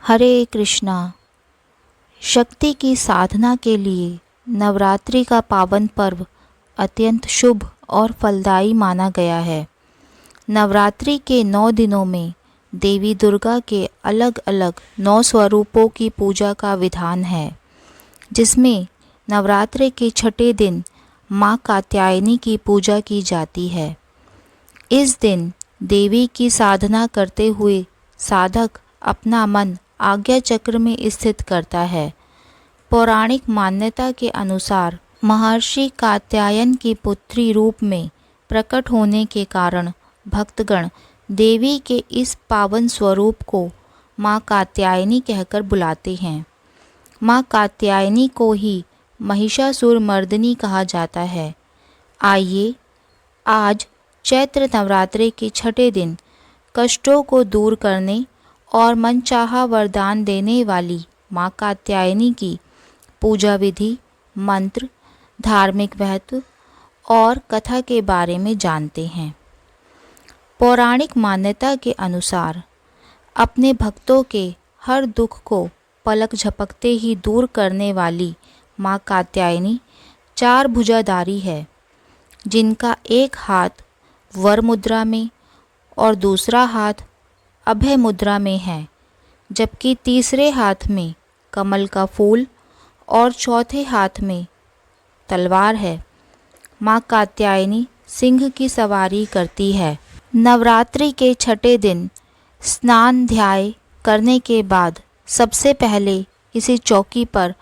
हरे कृष्णा। शक्ति की साधना के लिए नवरात्रि का पावन पर्व अत्यंत शुभ और फलदायी माना गया है। नवरात्रि के 9 दिनों में देवी दुर्गा के अलग अलग 9 स्वरूपों की पूजा का विधान है, जिसमें नवरात्रि के छठे दिन माँ कात्यायनी की पूजा की जाती है। इस दिन देवी की साधना करते हुए साधक अपना मन आज्ञा चक्र में स्थित करता है। पौराणिक मान्यता के अनुसार महर्षि कात्यायन की पुत्री रूप में प्रकट होने के कारण भक्तगण देवी के इस पावन स्वरूप को माँ कात्यायनी कहकर बुलाते हैं। माँ कात्यायनी को ही महिषासुर मर्दिनी कहा जाता है। आइए आज चैत्र नवरात्रि के छठे दिन कष्टों को दूर करने और मनचाहा वरदान देने वाली माँ कात्यायनी की पूजा विधि, मंत्र, धार्मिक महत्व और कथा के बारे में जानते हैं। पौराणिक मान्यता के अनुसार अपने भक्तों के हर दुख को पलक झपकते ही दूर करने वाली माँ कात्यायनी 4 भुजाधारी है, जिनका एक हाथ वर मुद्रा में और दूसरा हाथ अभय मुद्रा में है, जबकि तीसरे हाथ में कमल का फूल और चौथे हाथ में तलवार है। माँ कात्यायनी सिंह की सवारी करती है। नवरात्रि के छठे दिन स्नान ध्याय करने के बाद सबसे पहले किसी चौकी पर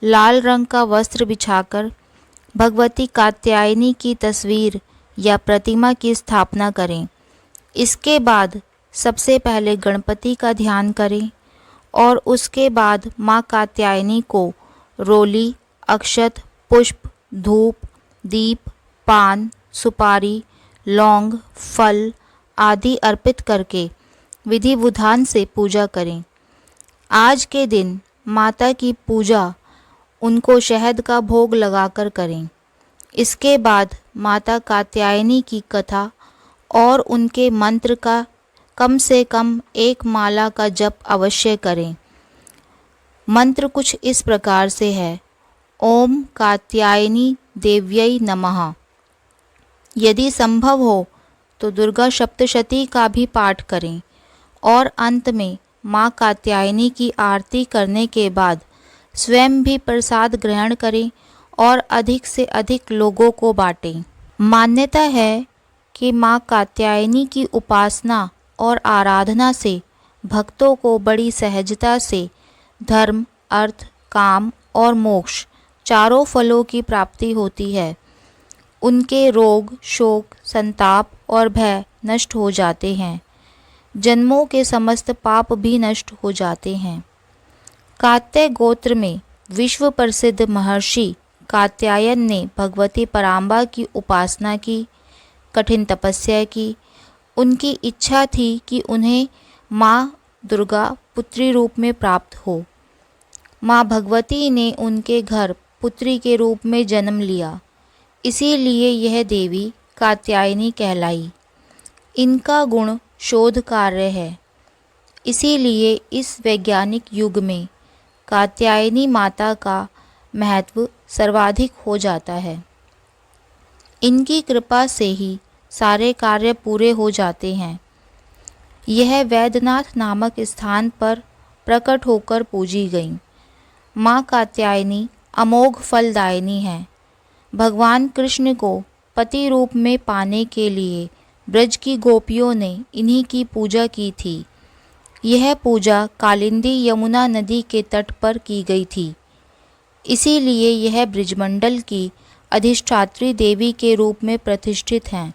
लाल रंग का वस्त्र बिछाकर भगवती कात्यायनी की तस्वीर या प्रतिमा की स्थापना करें। इसके बाद सबसे पहले गणपति का ध्यान करें और उसके बाद माँ कात्यायनी को रोली, अक्षत, पुष्प, धूप, दीप, पान, सुपारी, लौंग, फल आदि अर्पित करके विधि विधान से पूजा करें। आज के दिन माता की पूजा उनको शहद का भोग लगाकर करें। इसके बाद माता कात्यायनी की कथा और उनके मंत्र का कम से कम 1 माला का जप अवश्य करें। मंत्र कुछ इस प्रकार से है: ओम कात्यायनी देव्यै नमः। यदि संभव हो तो दुर्गा सप्तशती का भी पाठ करें और अंत में माँ कात्यायनी की आरती करने के बाद स्वयं भी प्रसाद ग्रहण करें और अधिक से अधिक लोगों को बांटें। मान्यता है कि माँ कात्यायनी की उपासना और आराधना से भक्तों को बड़ी सहजता से धर्म, अर्थ, काम और मोक्ष चारों फलों की प्राप्ति होती है। उनके रोग, शोक, संताप और भय नष्ट हो जाते हैं। जन्मों के समस्त पाप भी नष्ट हो जाते हैं। कात्याय गोत्र में विश्व प्रसिद्ध महर्षि कात्यायन ने भगवती पराम्बा की उपासना की, कठिन तपस्या की। उनकी इच्छा थी कि उन्हें माँ दुर्गा पुत्री रूप में प्राप्त हो। माँ भगवती ने उनके घर पुत्री के रूप में जन्म लिया, इसीलिए यह देवी कात्यायनी कहलाई। इनका गुण शोध कार्य है, इसीलिए इस वैज्ञानिक युग में कात्यायनी माता का महत्व सर्वाधिक हो जाता है। इनकी कृपा से ही सारे कार्य पूरे हो जाते हैं। यह वैद्यनाथ नामक स्थान पर प्रकट होकर पूजी गई माँ कात्यायनी अमोघ फलदायिनी है। भगवान कृष्ण को पति रूप में पाने के लिए ब्रज की गोपियों ने इन्हीं की पूजा की थी। यह पूजा कालिंदी यमुना नदी के तट पर की गई थी, इसीलिए यह ब्रजमंडल की अधिष्ठात्री देवी के रूप में प्रतिष्ठित हैं।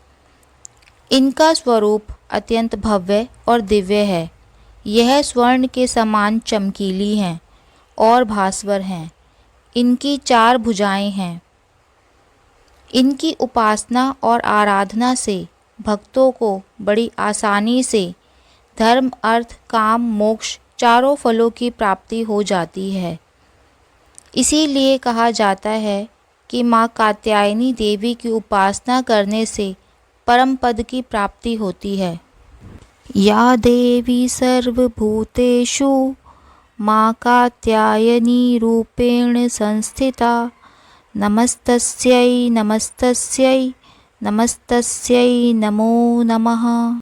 इनका स्वरूप अत्यंत भव्य और दिव्य है। यह स्वर्ण के समान चमकीली हैं और भास्वर हैं। इनकी 4 भुजाएं हैं। इनकी उपासना और आराधना से भक्तों को बड़ी आसानी से धर्म, अर्थ, काम, मोक्ष चारों फलों की प्राप्ति हो जाती है। इसीलिए कहा जाता है कि माँ कात्यायनी देवी की उपासना करने से परम पद की प्राप्ति होती है। या देवी सर्वभूतेषु माँ कात्यायनी रूपेण संस्थिता। नमस्तस्यै नमस्तस्यै नमस्तस्यै नमो नमः।